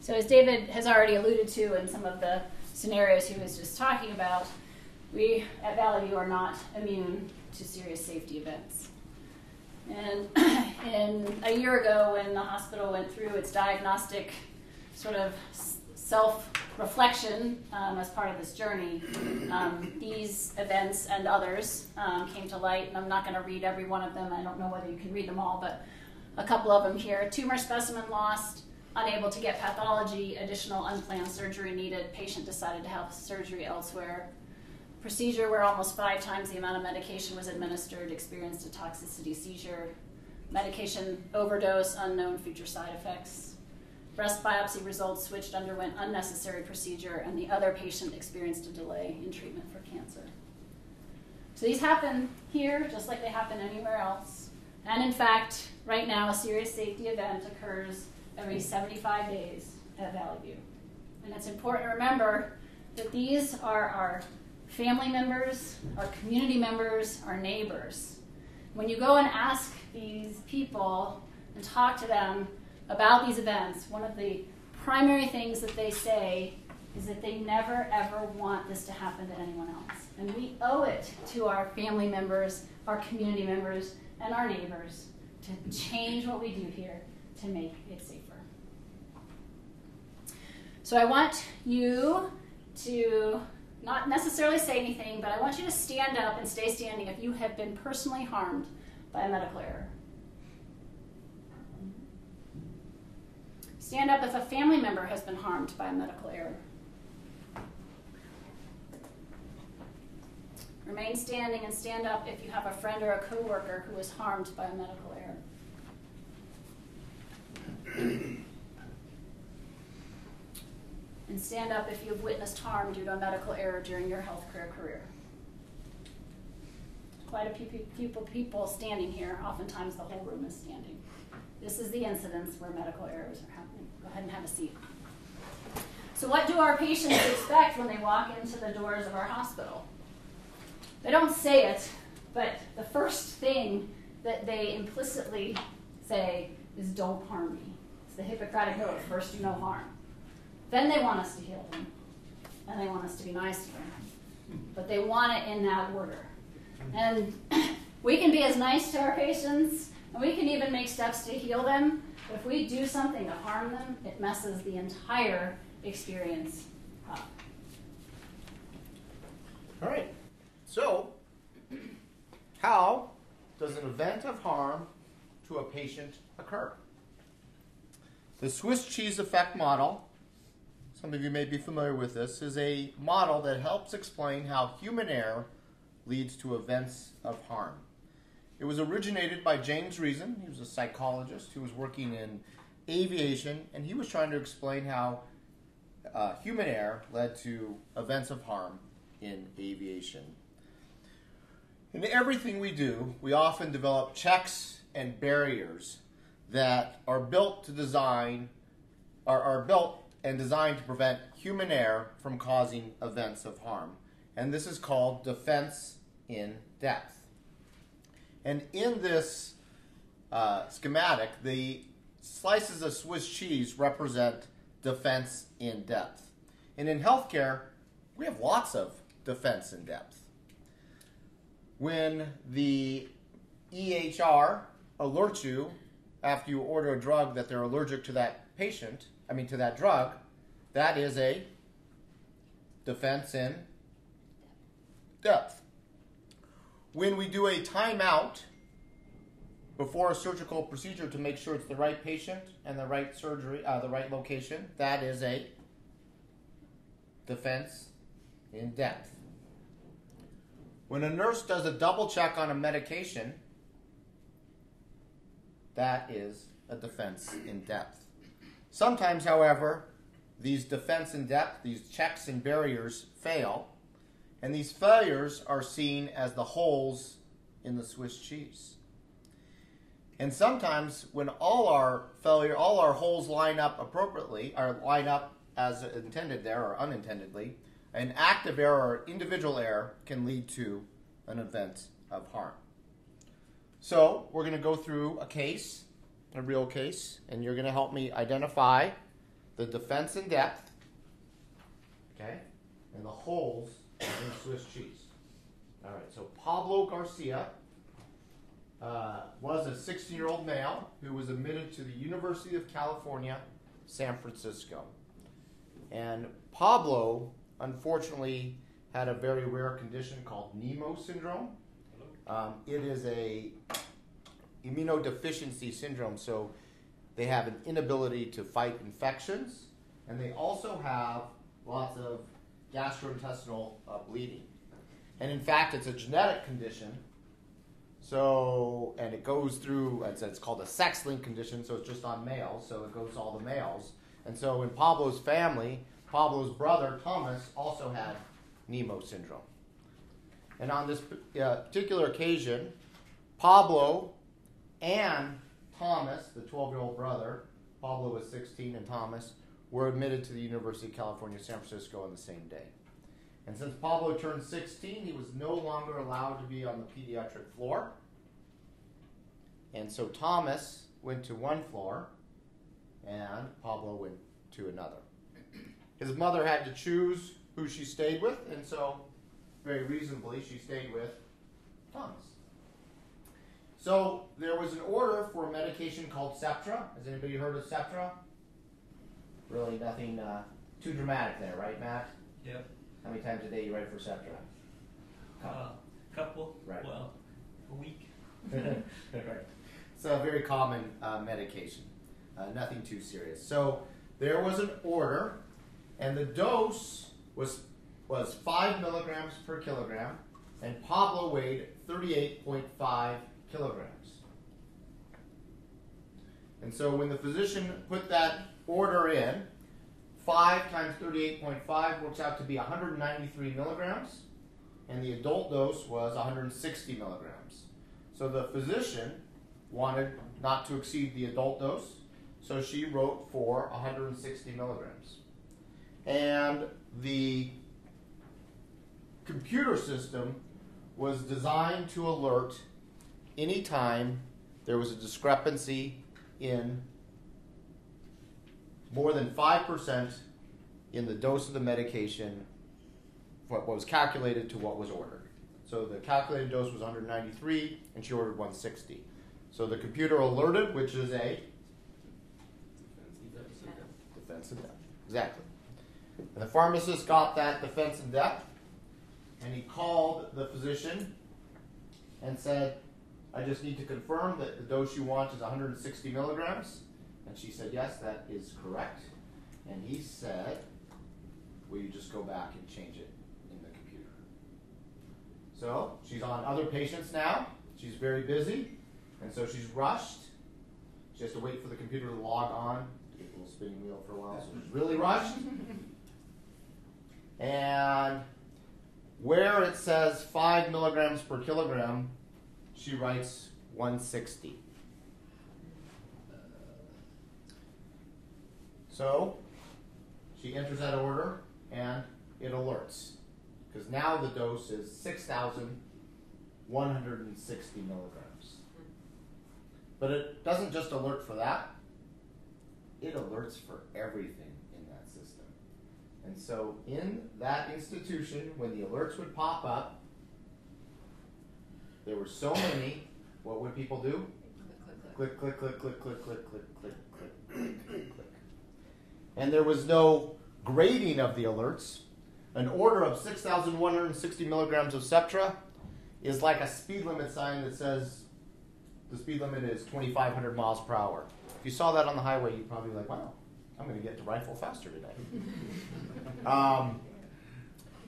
So as David has already alluded to in some of the scenarios he was just talking about, we at Valley View are not immune to serious safety events. And a year ago, when the hospital went through its diagnostic sort of self-reflection as part of this journey, these events and others came to light, and I'm not going to read every one of them. I don't know whether you can read them all, but a couple of them here. Tumor specimen lost, unable to get pathology, additional unplanned surgery needed, patient decided to have surgery elsewhere. Procedure where almost 5 times the amount of medication was administered, experienced a toxicity seizure. Medication overdose, unknown future side effects. Breast biopsy results switched, underwent unnecessary procedure, and the other patient experienced a delay in treatment for cancer. So these happen here just like they happen anywhere else. And in fact, right now, a serious safety event occurs every 75 days at Valley View. And it's important to remember that these are our family members, our community members, our neighbors. When you go and ask these people and talk to them about these events, one of the primary things that they say is that they never ever want this to happen to anyone else. And we owe it to our family members, our community members, and our neighbors to change what we do here to make it safer. So I want you to not necessarily say anything, but I want you to stand up and stay standing if you have been personally harmed by a medical error. Stand up if a family member has been harmed by a medical error. Remain standing and stand up if you have a friend or a coworker who was harmed by a medical error. And stand up if you have witnessed harm due to a medical error during your healthcare career. Quite a few people standing here. Oftentimes the whole room is standing. This is the incidence where medical errors are happening. Go ahead and have a seat. So what do our patients expect when they walk into the doors of our hospital? They don't say it, but the first thing that they implicitly say is, "Don't harm me." It's the Hippocratic Oath, first do no harm. Then they want us to heal them, and they want us to be nice to them. But they want it in that order. And we can be as nice to our patients, and we can even make steps to heal them, but if we do something to harm them, it messes the entire experience up. All right. So, how does an event of harm to a patient occur? The Swiss cheese effect model, some of you may be familiar with this, is a model that helps explain how human error leads to events of harm. It was originated by James Reason. He was a psychologist who was working in aviation, and he was trying to explain how human error led to events of harm in aviation. In everything we do, we often develop checks and barriers that are built and designed to prevent human error from causing events of harm. And this is called defense in depth. And in this schematic, the slices of Swiss cheese represent defense in depth. And in healthcare, we have lots of defense in depth. When the EHR alerts you after you order a drug that they're allergic to to that drug, that is a defense in depth. When we do a timeout before a surgical procedure to make sure it's the right patient and the right surgery, the right location, that is a defense in depth. When a nurse does a double check on a medication, that is a defense in depth. Sometimes, however, these defense in depth, these checks and barriers fail, and these failures are seen as the holes in the Swiss cheese. And sometimes when all our holes line up appropriately, or line up as intended there or unintendedly, an active error or individual error can lead to an event of harm. So we're going to go through a case, a real case, and you're going to help me identify the defense in depth, okay, and the holes in Swiss cheese. All right, so Pablo Garcia was a 16-year-old male who was admitted to the University of California, San Francisco. And Pablo, unfortunately, had a very rare condition called Nemo syndrome. It is a immunodeficiency syndrome, so they have an inability to fight infections, and they also have lots of gastrointestinal bleeding. And in fact, it's a genetic condition. So, and it goes through, it's called a sex-linked condition, so it's just on males, so it goes to all the males. And so in Pablo's family, Pablo's brother, Thomas, also had Nemo syndrome. And on this particular occasion, Pablo and Thomas, the 12-year-old brother, Pablo was 16 and Thomas, were admitted to the University of California, San Francisco on the same day. And since Pablo turned 16, he was no longer allowed to be on the pediatric floor. And so Thomas went to one floor, and Pablo went to another. His mother had to choose who she stayed with, and so, very reasonably, she stayed with Thomas. So there was an order for a medication called Septra. Has anybody heard of Septra? Really nothing too dramatic there, right, Matt? Yep. How many times a day you write for Septra? Couple. Right. Well, a week. Right. It's a very common medication. Nothing too serious. So there was an order, and the dose was 5 milligrams per kilogram, and Pablo weighed 38.5 kilograms. And so when the physician put that order in, 5 times 38.5 works out to be 193 milligrams, and the adult dose was 160 milligrams. So the physician wanted not to exceed the adult dose, so she wrote for 160 milligrams. And the computer system was designed to alert anytime there was a discrepancy in more than 5% in the dose of the medication, what was calculated to what was ordered. So the calculated dose was 193, and she ordered 160. So the computer alerted, which is a defense in depth. Exactly. And the pharmacist got that defense in depth, and he called the physician and said, I just need to confirm that the dose you want is 160 milligrams. And she said, yes, that is correct. And he said, will you just go back and change it in the computer? So she's on other patients now. She's very busy. And so she's rushed. She has to wait for the computer to log on. Get the little spinning wheel for a while. So she's really rushed. And where it says 5 milligrams per kilogram, she writes 160. So she enters that order, and it alerts, because now the dose is 6,160 milligrams. But it doesn't just alert for that. It alerts for everything in that system. And so in that institution, when the alerts would pop up, there were so many, what would people do? Click, click, click, click, click, click, click, click, click, click, click, click. And there was no grading of the alerts. An order of 6,160 milligrams of Septra is like a speed limit sign that says the speed limit is 2,500 miles per hour. If you saw that on the highway, you'd probably be like, wow, I'm going to get to rifle faster today.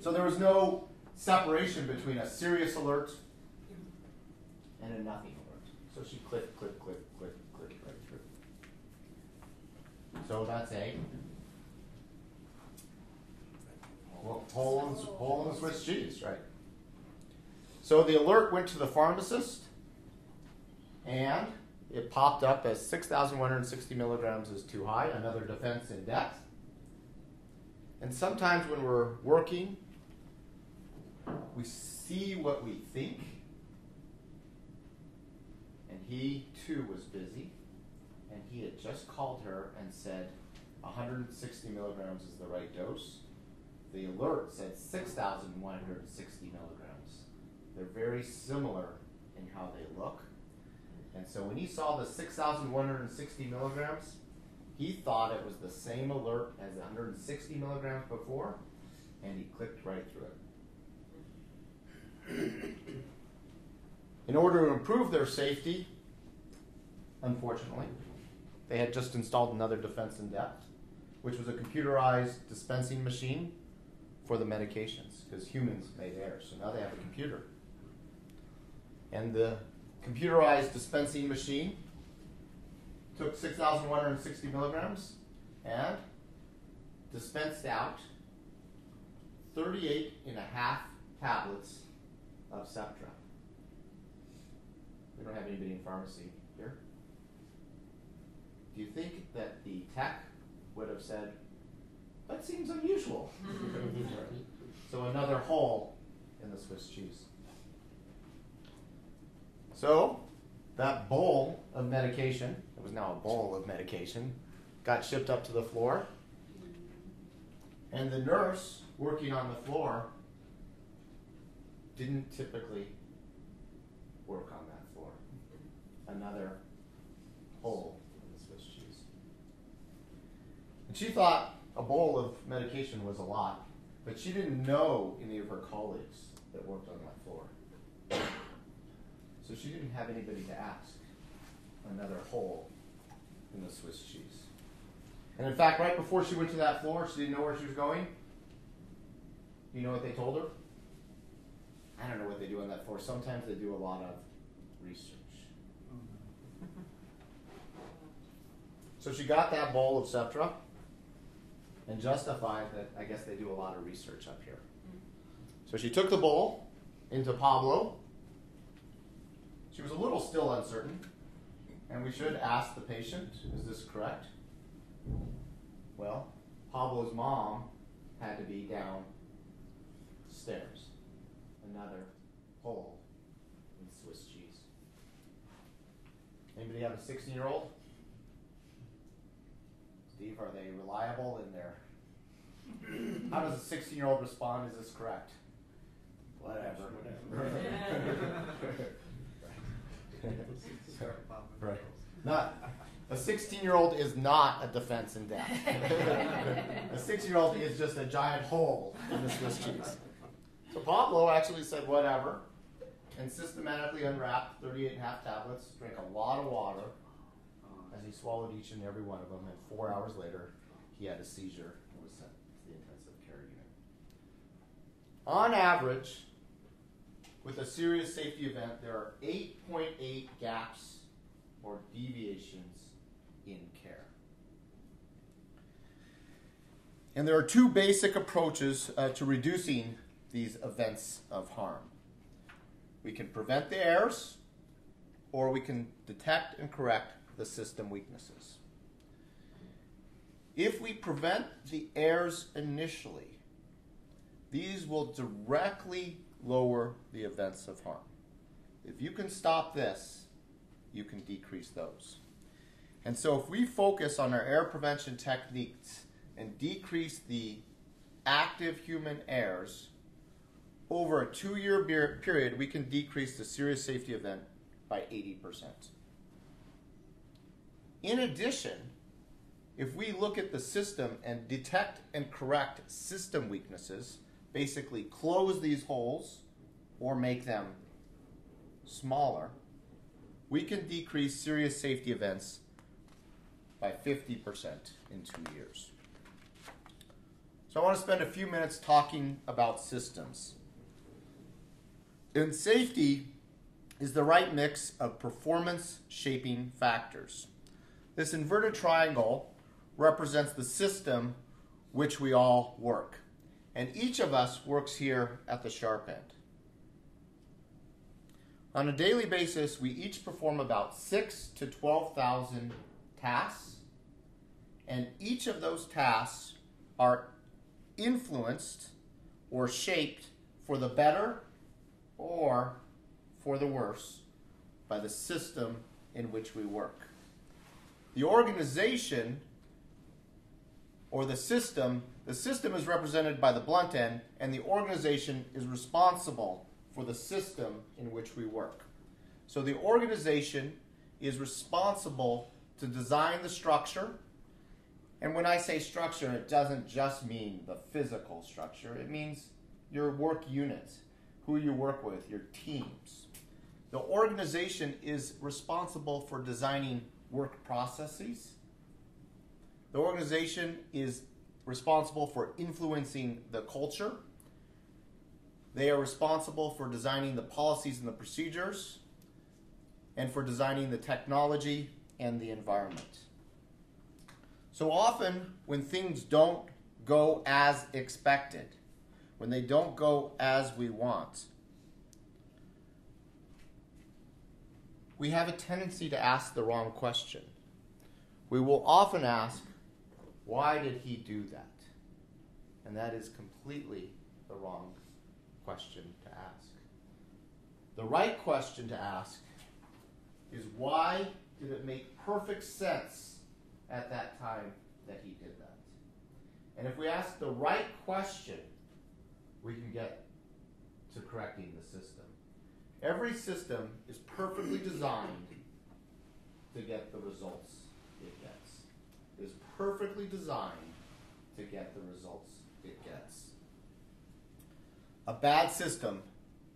So there was no separation between a serious alert and a nothing alert. So she clicked, click, click, click, click right through. So that's a hole in the Swiss cheese, right? So the alert went to the pharmacist, and it popped up as 6,160 milligrams is too high, another defense in depth. And sometimes when we're working, we see what we think. And he too was busy, and he had just called her and said, 160 milligrams is the right dose. The alert said 6,160 milligrams. They're very similar in how they look. And so when he saw the 6,160 milligrams, he thought it was the same alert as the 160 milligrams before, and he clicked right through it. In order to improve their safety, unfortunately, they had just installed another defense in depth, which was a computerized dispensing machine for the medications, because humans made errors. So now they have a computer. And the computerized dispensing machine took 6,160 milligrams and dispensed out 38.5 tablets of Septra. We don't have anybody in pharmacy here. Do you think that the tech would have said, that seems unusual? So another hole in the Swiss cheese. So that bowl of medication, it was now a bowl of medication, got shipped up to the floor. And the nurse working on the floor didn't typically work on that floor. Another hole in the Swiss cheese. And she thought a bowl of medication was a lot, but she didn't know any of her colleagues that worked on that floor. So she didn't have anybody to ask. Another hole in the Swiss cheese. And in fact, right before she went to that floor, she didn't know where she was going. You know what they told her? I don't know what they do on that floor. Sometimes they do a lot of research. So she got that bowl of Septra and justified that I guess they do a lot of research up here. So she took the bowl into Pablo. She was a little still uncertain, and we should ask the patient, is this correct? Well, Pablo's mom had to be downstairs. Another hole in Swiss cheese. Anybody have a 16-year-old? Steve, are they reliable in their... How does a 16-year-old respond? Is this correct? Whatever. Right. Not a 16-year-old is not a defense in depth. A 6-year-old is just a giant hole in the Swiss cheese. So Pablo actually said whatever, and systematically unwrapped 38.5 tablets, drank a lot of water as he swallowed each and every one of them, and 4 hours later he had a seizure and was sent to the intensive care unit. On average, with a serious safety event, there are 8.8 gaps or deviations in care. And there are two basic approaches to reducing these events of harm. We can prevent the errors, or we can detect and correct the system weaknesses. If we prevent the errors initially, these will directly lower the events of harm. If you can stop this, you can decrease those. And so if we focus on our error prevention techniques and decrease the active human errors, over a 2-year period, we can decrease the serious safety event by 80%. In addition, if we look at the system and detect and correct system weaknesses, basically close these holes or make them smaller, we can decrease serious safety events by 50% in 2 years. So I want to spend a few minutes talking about systems. And safety is the right mix of performance shaping factors. This inverted triangle represents the system which we all work. And each of us works here at the sharp end. On a daily basis, we each perform about 6,000 to 12,000 tasks, and each of those tasks are influenced or shaped for the better or for the worse by the system in which we work. The organization or the system is represented by the blunt end, and the organization is responsible for the system in which we work. So the organization is responsible to design the structure. And when I say structure, it doesn't just mean the physical structure. It means your work units, who you work with, your teams. The organization is responsible for designing work processes. The organization is responsible for influencing the culture. They are responsible for designing the policies and the procedures, and for designing the technology and the environment. So often, when things don't go as expected, when they don't go as we want, we have a tendency to ask the wrong question. We will often ask, why did he do that? And that is completely the wrong question to ask. The right question to ask is, why did it make perfect sense at that time that he did that? And if we ask the right question, we can get to correcting the system. Every system is perfectly designed to get the results it gets. It is perfectly designed to get the results it gets. A bad system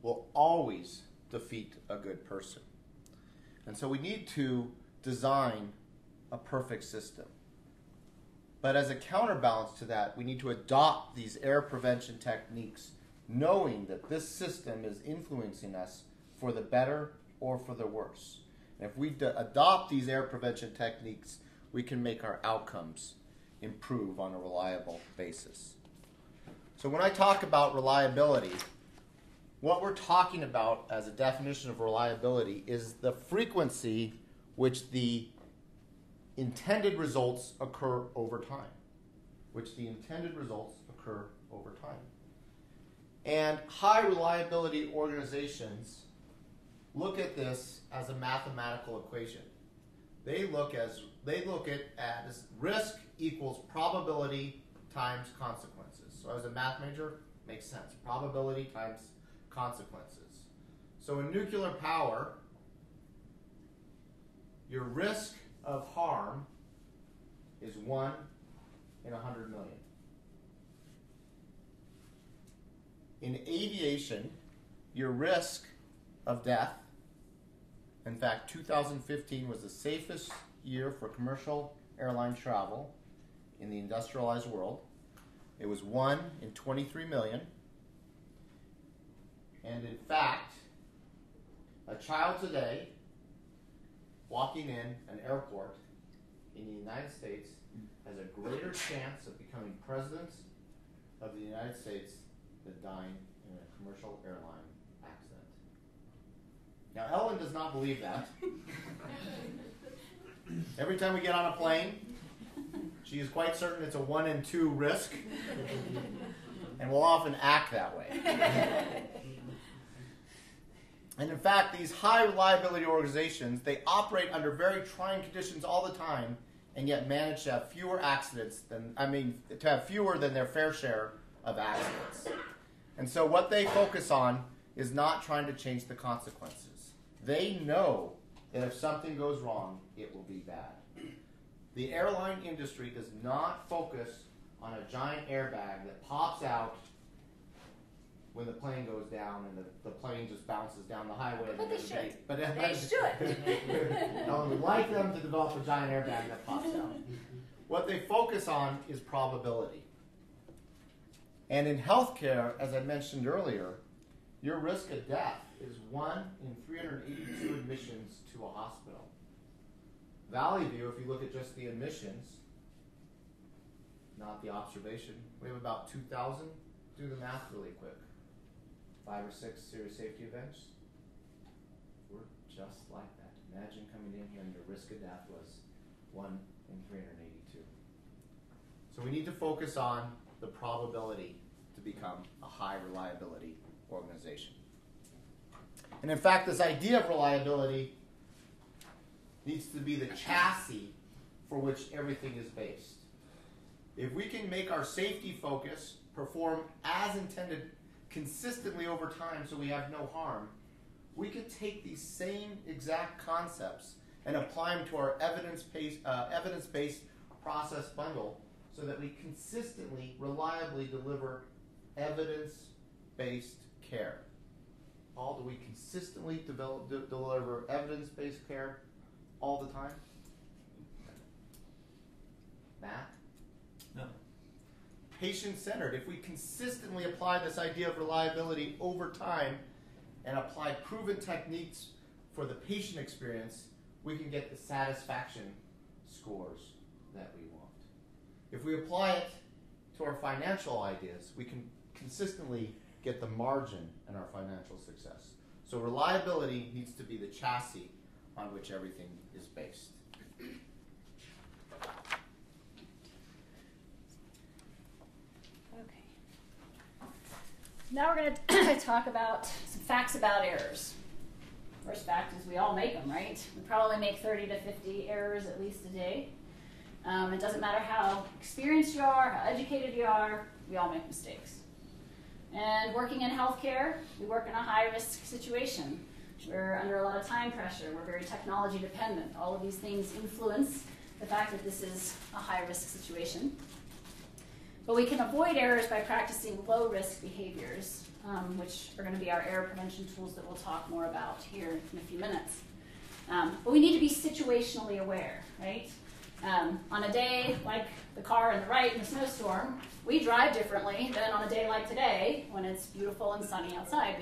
will always defeat a good person. And so we need to design a perfect system. But as a counterbalance to that, we need to adopt these error prevention techniques, knowing that this system is influencing us for the better or for the worse. And if we adopt these error prevention techniques, we can make our outcomes improve on a reliable basis. So when I talk about reliability, what we're talking about as a definition of reliability is the frequency which the intended results occur over time. And high reliability organizations look at this as a mathematical equation. They look at it as risk equals probability times consequences. So as a math major, makes sense. Probability times consequences. So in nuclear power, your risk of harm is 1 in 100 million. In aviation, your risk of death, in fact, 2015 was the safest year for commercial airline travel in the industrialized world. It was 1 in 23 million. And in fact, a child today walking in an airport in the United States has a greater chance of becoming president of the United States than dying in a commercial airline accident. Now, Ellen does not believe that. Every time we get on a plane, she is quite certain it's a 1 in 2 risk, and will often act that way. And in fact, these high reliability organizations, they operate under very trying conditions all the time, and yet manage to have fewer accidents to have fewer than their fair share of accidents. And so what they focus on is not trying to change the consequences. They know that if something goes wrong, it will be bad. The airline industry does not focus on a giant airbag that pops out when the plane goes down and the plane just bounces down the highway. But they should. They should. I would like them to develop a giant airbag that pops out. What they focus on is probability. And in healthcare, as I mentioned earlier, your risk of death is 1 in 382 admissions to a hospital. Valley View, if you look at just the admissions, not the observation, we have about 2,000. Do the math really quick. 5 or 6 serious safety events. We're just like that. Imagine coming in here and your risk of death was 1 in 382. So we need to focus on the probability to become a high reliability organization. And in fact, this idea of reliability needs to be the chassis for which everything is based. If we can make our safety focus perform as intended consistently over time so we have no harm, we could take these same exact concepts and apply them to our evidence-based process bundle so that we consistently, reliably deliver evidence-based care. Do we consistently deliver evidence-based care all the time? Matt? No. Patient-centered. If we consistently apply this idea of reliability over time and apply proven techniques for the patient experience, we can get the satisfaction scores that we want. If we apply it to our financial ideas, we can consistently get the margin in our financial success. So reliability needs to be the chassis on which everything is based. Okay. Now we're going to talk about some facts about errors. First fact is we all make them, right? We probably make 30 to 50 errors at least a day. It doesn't matter how experienced you are, how educated you are, we all make mistakes. And working in healthcare, we work in a high-risk situation. We're under a lot of time pressure. We're very technology dependent. All of these things influence the fact that this is a high-risk situation. But we can avoid errors by practicing low-risk behaviors, which are going to be our error prevention tools that we'll talk more about here in a few minutes. But we need to be situationally aware, right? On a day like the car on the right in a snowstorm, we drive differently than on a day like today when it's beautiful and sunny outside.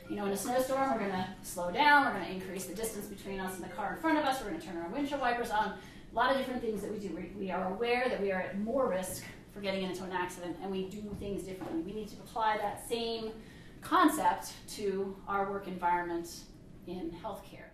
In a snowstorm, we're going to slow down, we're going to increase the distance between us and the car in front of us, we're going to turn our windshield wipers on. A lot of different things that we do. We are aware that we are at more risk for getting into an accident, and we do things differently. We need to apply that same concept to our work environment in healthcare.